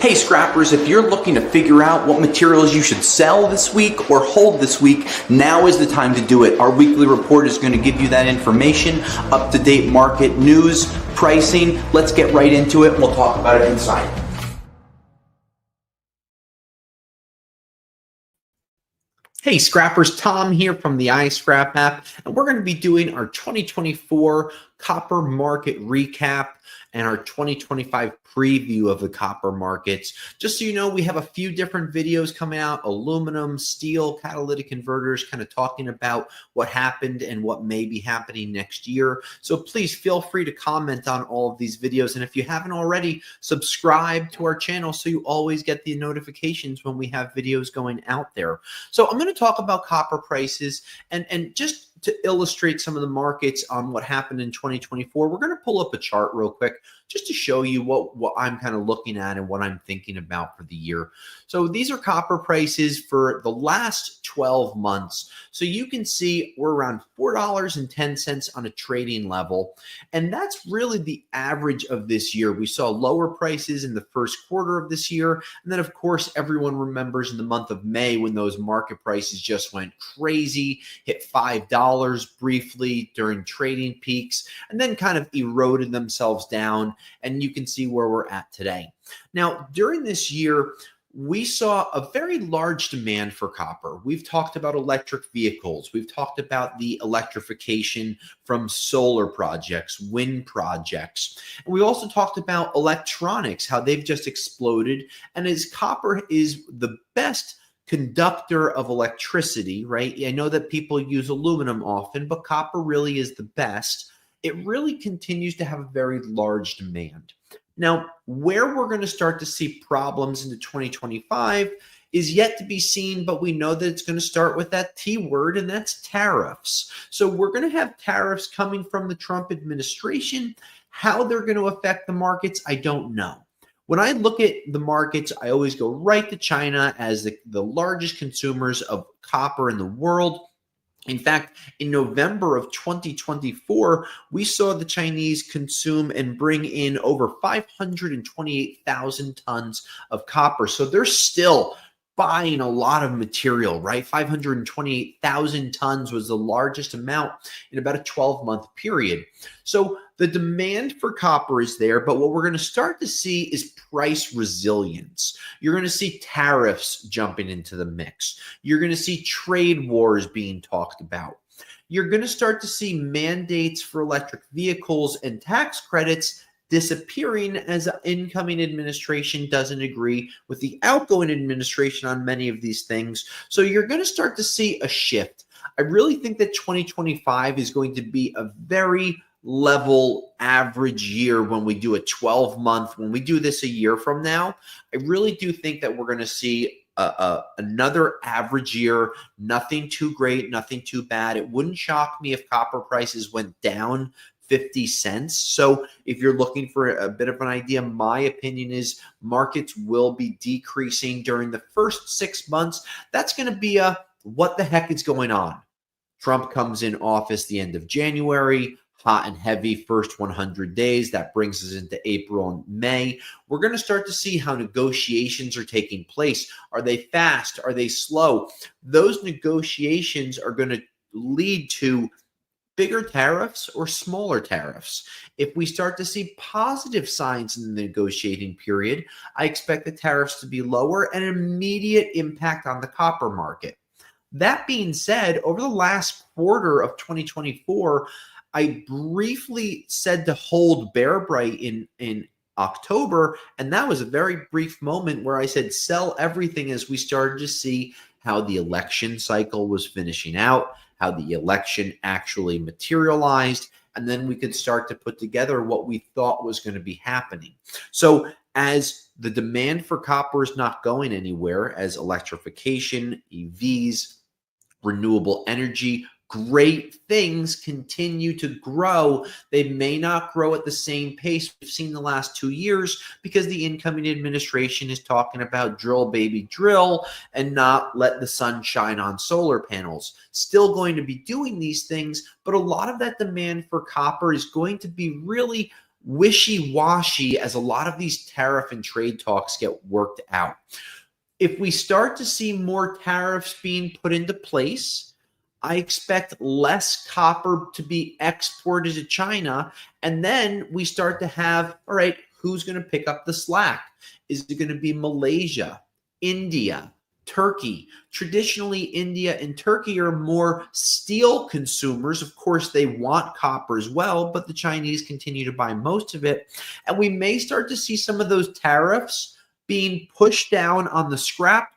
Hey scrappers, if you're looking to figure out what materials you should sell this week or hold this week, now is the time to do it. Our weekly report is going to give you that information, up-to-date market news, pricing. Let's get right into it. We'll talk about it inside. Hey scrappers, Tom here from the iScrap app, and we're going to be doing our 2024 copper market recap and our 2025 preview of the copper markets. Just so you know, we have a few different videos coming out: aluminum, steel, catalytic converters, kind of talking about what happened and what may be happening next year. So please feel free to comment on all of these videos. And if you haven't already, subscribe to our channel so you always get the notifications when we have videos going out there. So I'm going to talk about copper prices and just to illustrate some of the markets on what happened in 2024, we're going to pull up a chart real quick just to show you what I'm kind of looking at and what I'm thinking about for the year. So these are copper prices for the last 12 months. So you can see we're around $4.10 on a trading level. And that's really the average of this year. We saw lower prices in the first quarter of this year. And then, of course, everyone remembers in the month of May when those market prices just went crazy, hit $5 briefly during trading peaks, and then kind of eroded themselves down. And you can see where we're at today. Now, during this year, we saw a very large demand for copper. We've talked about electric vehicles. We've talked about the electrification from solar projects, wind projects. And we also talked about electronics, how they've just exploded. And as copper is the best conductor of electricity, right? I know that people use aluminum often, but copper really is the best. It really continues to have a very large demand. Now, where we're going to start to see problems into 2025 is yet to be seen, but we know that it's going to start with that T word, and that's tariffs. So we're going to have tariffs coming from the Trump administration. How they're going to affect the markets, I don't know. When I look at the markets, I always go right to China as the largest consumers of copper in the world. In fact, in November of 2024, we saw the Chinese consume and bring in over 528,000 tons of copper. So they're still buying a lot of material, right? 528,000 tons was the largest amount in about a 12-month period. So the demand for copper is there, but what we're going to start to see is price resilience. You're going to see tariffs jumping into the mix. You're going to see trade wars being talked about. You're going to start to see mandates for electric vehicles and tax credits disappearing as the incoming administration doesn't agree with the outgoing administration on many of these things. So you're going to start to see a shift. I really think that 2025 is going to be a very level average year when we do a 12-month, when we do this a year from now. I really do think that we're going to see another average year, nothing too great, nothing too bad. It wouldn't shock me if copper prices went down 50 cents. So if you're looking for a bit of an idea, my opinion is markets will be decreasing during the first 6 months. That's going to be a what the heck is going on? Trump comes in office the end of January, hot and heavy first 100 days. That brings us into April and May. We're going to start to see how negotiations are taking place. Are they fast? Are they slow? Those negotiations are going to lead to bigger tariffs or smaller tariffs. If we start to see positive signs in the negotiating period, I expect the tariffs to be lower and an immediate impact on the copper market. That being said, over the last quarter of 2024, I briefly said to hold Bear Bright in October, and that was a very brief moment where I said sell everything as we started to see how the election cycle was finishing out, how the election actually materialized, and then we could start to put together what we thought was going to be happening. So as the demand for copper is not going anywhere, as electrification, EVs, renewable energy, great things continue to grow. They may not grow at the same pace we've seen the last 2 years because the incoming administration is talking about drill, baby, drill, and not let the sun shine on solar panels. Still going to be doing these things, but a lot of that demand for copper is going to be really wishy-washy as a lot of these tariff and trade talks get worked out. If we start to see more tariffs being put into place, I expect less copper to be exported to China. And then we start to have, all right, who's going to pick up the slack? Is it going to be Malaysia, India, Turkey? Traditionally, India and Turkey are more steel consumers. Of course, they want copper as well, but the Chinese continue to buy most of it. And we may start to see some of those tariffs being pushed down on the scrap,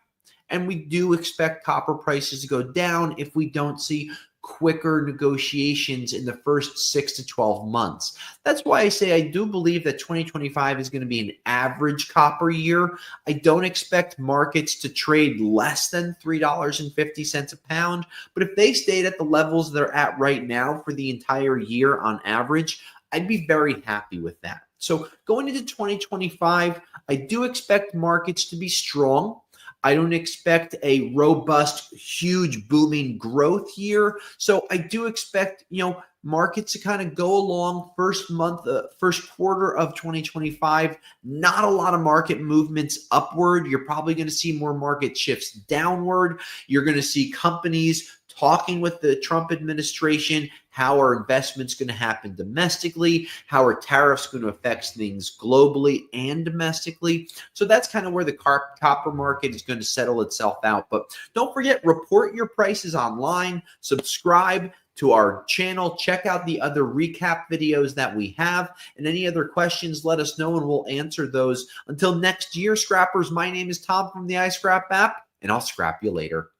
and we do expect copper prices to go down if we don't see quicker negotiations in the first 6 to 12 months. That's why I say I do believe that 2025 is going to be an average copper year. I don't expect markets to trade less than $3.50 a pound, but if they stayed at the levels they're at right now for the entire year on average, I'd be very happy with that. So going into 2025, I do expect markets to be strong. I don't expect a robust, huge, booming growth year. So I do expect, markets to kind of go along first quarter of 2025. Not a lot of market movements upward. You're probably going to see more market shifts downward. You're going to see companies talking with the Trump administration. How are investments going to happen domestically? How are tariffs going to affect things globally and domestically? So that's kind of where the copper market is going to settle itself out. But don't forget, report your prices online, subscribe to our channel, check out the other recap videos that we have, and any other questions, let us know and we'll answer those. Until next year, scrappers, my name is Tom from the iScrap app, and I'll scrap you later.